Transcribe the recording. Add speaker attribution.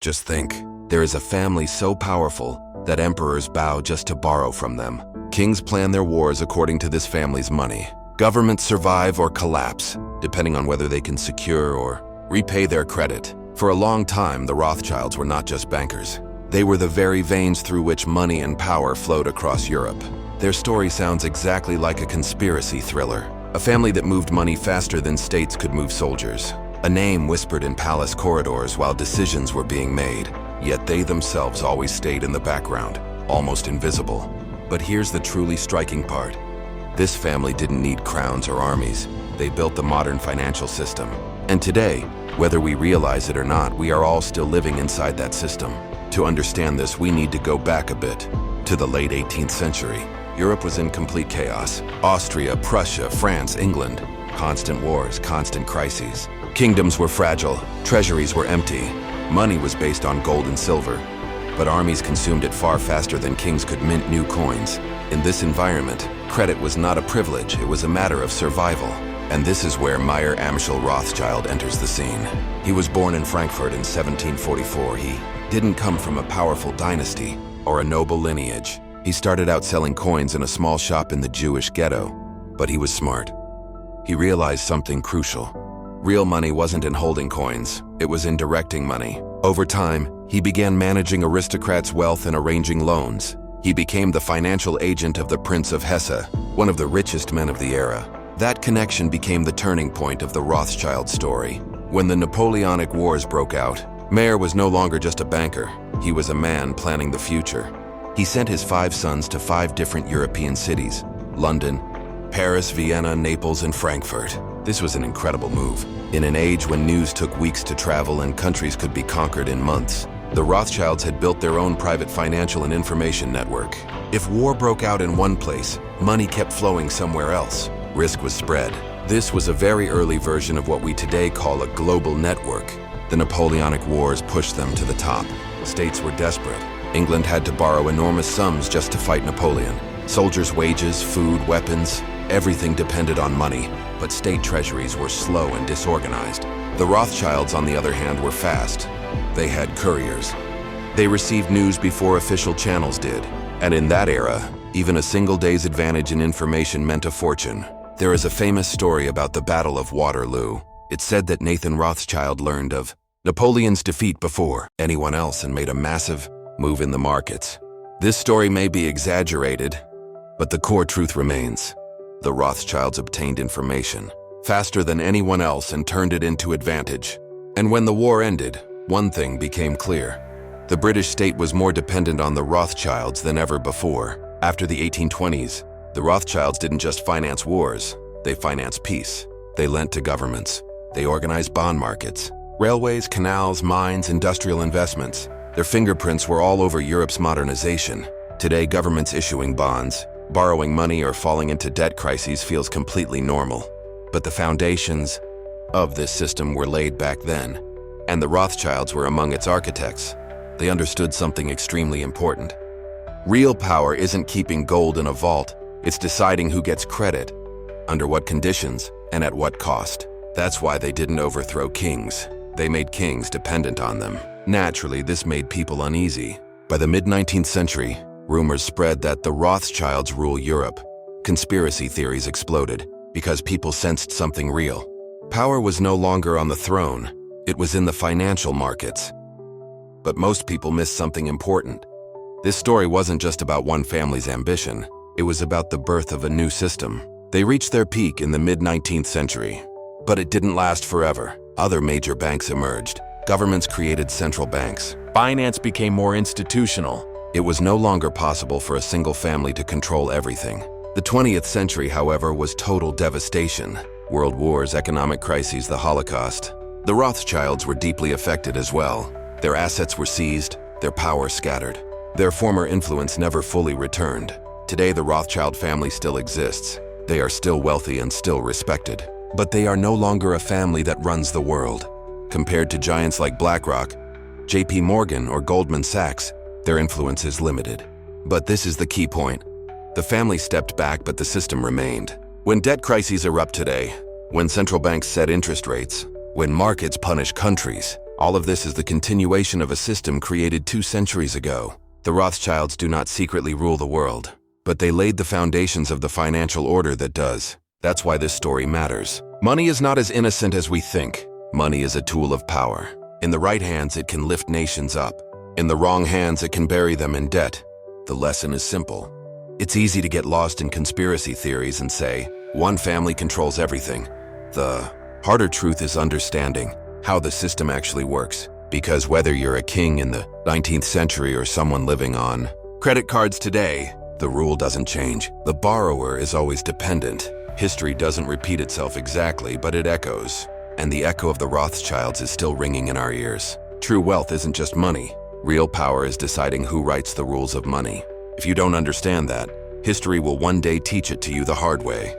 Speaker 1: Just think, there is a family so powerful that emperors bow just to borrow from them. Kings plan their wars according to this family's money. Governments survive or collapse, depending on whether they can secure or repay their credit. For a long time, the Rothschilds were not just bankers. They were the very veins through which money and power flowed across Europe. Their story sounds exactly like a conspiracy thriller. A family that moved money faster than states could move soldiers. A name whispered in palace corridors while decisions were being made. Yet they themselves always stayed in the background, almost invisible. But here's the truly striking part. This family didn't need crowns or armies. They built the modern financial system. And today, whether we realize it or not, we are all still living inside that system. To understand this, we need to go back a bit, to the late 18th century. Europe was in complete chaos. Austria, Prussia, France, England. Constant wars, constant crises. Kingdoms were fragile, treasuries were empty. Money was based on gold and silver, but armies consumed it far faster than kings could mint new coins. In this environment, credit was not a privilege, it was a matter of survival. And this is where Meyer Amschel Rothschild enters the scene. He was born in Frankfurt in 1744. He didn't come from a powerful dynasty or a noble lineage. He started out selling coins in a small shop in the Jewish ghetto, but he was smart. He realized something crucial. Real money wasn't in holding coins, it was in directing money. Over time, he began managing aristocrats' wealth and arranging loans. He became the financial agent of the Prince of Hesse, one of the richest men of the era. That connection became the turning point of the Rothschild story. When the Napoleonic Wars broke out, Meyer was no longer just a banker, he was a man planning the future. He sent his 5 sons to 5 different European cities: London, Paris, Vienna, Naples, and Frankfurt. This was an incredible move. In an age when news took weeks to travel and countries could be conquered in months, the Rothschilds had built their own private financial and information network. If war broke out in one place, money kept flowing somewhere else. Risk was spread. This was a very early version of what we today call a global network. The Napoleonic Wars pushed them to the top. States were desperate. England had to borrow enormous sums just to fight Napoleon. Soldiers' wages, food, weapons, everything depended on money, but state treasuries were slow and disorganized. The Rothschilds, on the other hand, were fast. They had couriers. They received news before official channels did, and in that era, even a single day's advantage in information meant a fortune. There is a famous story about the Battle of Waterloo. It's said that Nathan Rothschild learned of Napoleon's defeat before anyone else and made a massive move in the markets. This story may be exaggerated, but the core truth remains. The Rothschilds obtained information faster than anyone else and turned it into advantage. And when the war ended, one thing became clear. The British state was more dependent on the Rothschilds than ever before. After the 1820s, the Rothschilds didn't just finance wars, they financed peace. They lent to governments. They organized bond markets, railways, canals, mines, industrial investments. Their fingerprints were all over Europe's modernization. Today, governments issuing bonds, borrowing money, or falling into debt crises feels completely normal. But the foundations of this system were laid back then, and the Rothschilds were among its architects. They understood something extremely important. Real power isn't keeping gold in a vault, it's deciding who gets credit, under what conditions, and at what cost. That's why they didn't overthrow kings. They made kings dependent on them. Naturally, this made people uneasy. By the mid-19th century, rumors spread that the Rothschilds rule Europe. Conspiracy theories exploded because people sensed something real. Power was no longer on the throne, it was in the financial markets. But most people missed something important. This story wasn't just about one family's ambition, it was about the birth of a new system. They reached their peak in the mid-19th century, but it didn't last forever. Other major banks emerged. Governments created central banks. Finance became more institutional. It was no longer possible for a single family to control everything. The 20th century, however, was total devastation. World wars, economic crises, the Holocaust. The Rothschilds were deeply affected as well. Their assets were seized, their power scattered. Their former influence never fully returned. Today, the Rothschild family still exists. They are still wealthy and still respected. But they are no longer a family that runs the world. Compared to giants like BlackRock, JP Morgan, or Goldman Sachs, their influence is limited. But this is the key point. The family stepped back, but the system remained. When debt crises erupt today, when central banks set interest rates, when markets punish countries, All of this is the continuation of a system created 2 centuries ago. The Rothschilds do not secretly rule the world, but they laid the foundations of the financial order that does. That's why this story matters. Money is not as innocent as we think. Money is a tool of power. In the right hands, it can lift nations up. In the wrong hands, it can bury them in debt. The lesson is simple. It's easy to get lost in conspiracy theories and say, one family controls everything. The harder truth is understanding how the system actually works. Because whether you're a king in the 19th century or someone living on credit cards today, the rule doesn't change. The borrower is always dependent. History doesn't repeat itself exactly, but it echoes. And the echo of the Rothschilds is still ringing in our ears. True wealth isn't just money. Real power is deciding who writes the rules of money. If you don't understand that, history will one day teach it to you the hard way.